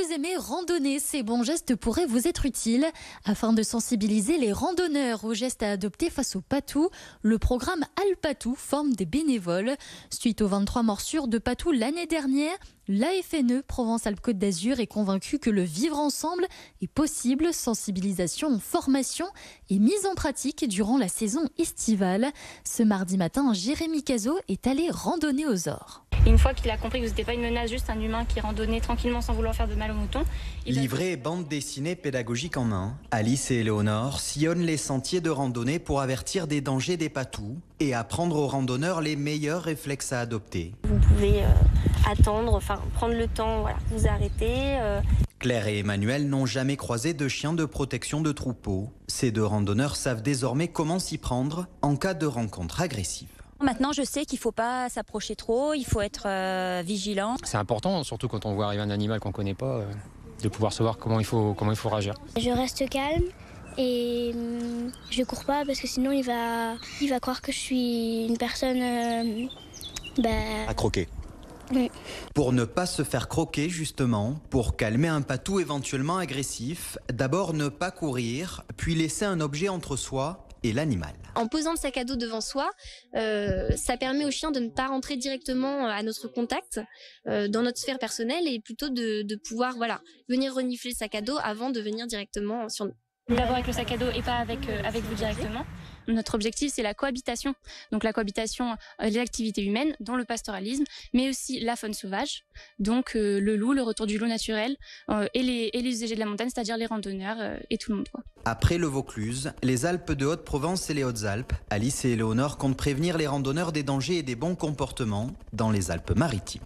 vous aimez randonner, ces bons gestes pourraient vous être utiles. Afin de sensibiliser les randonneurs aux gestes à adopter face aux patous, le programme Alpatou forme des bénévoles. Suite aux 23 morsures de patous l'année dernière, l'AFNE Provence-Alpes-Côte d'Azur est convaincue que le vivre ensemble est possible. Sensibilisation, formation et mise en pratique durant la saison estivale. Ce mardi matin, Jérémy Cazot est allé randonner aux Ors. Et une fois qu'il a compris que vous n'étiez pas une menace, juste un humain qui randonnait tranquillement sans vouloir faire de mal aux moutons. Livret et bande dessinée pédagogique en main, Alice et Éléonore sillonnent les sentiers de randonnée pour avertir des dangers des patous et apprendre aux randonneurs les meilleurs réflexes à adopter. Vous pouvez attendre, prendre le temps, vous arrêter. Claire et Emmanuel n'ont jamais croisé de chien de protection de troupeau. Ces deux randonneurs savent désormais comment s'y prendre en cas de rencontre agressive. Maintenant, je sais qu'il ne faut pas s'approcher trop, il faut être vigilant. C'est important, surtout quand on voit arriver un animal qu'on ne connaît pas, de pouvoir savoir comment il faut réagir. Je reste calme et je cours pas parce que sinon il va croire que je suis une personne à croquer. Oui. Pour ne pas se faire croquer justement, pour calmer un patou éventuellement agressif, d'abord ne pas courir, puis laisser un objet entre soi et l'animal. En posant le sac à dos devant soi, ça permet au chien de ne pas rentrer directement à notre contact, dans notre sphère personnelle, et plutôt de pouvoir venir renifler le sac à dos avant de venir directement sur nous. D'abord avec le sac à dos et pas avec vous directement. Notre objectif, c'est la cohabitation. Donc la cohabitation, les activités humaines, dont le pastoralisme, mais aussi la faune sauvage. Donc le loup, le retour du loup naturel et les usagers de la montagne, c'est-à-dire les randonneurs et tout le monde, quoi. Après le Vaucluse, les Alpes de Haute-Provence et les Hautes-Alpes, Alice et Éléonore comptent prévenir les randonneurs des dangers et des bons comportements dans les Alpes-Maritimes.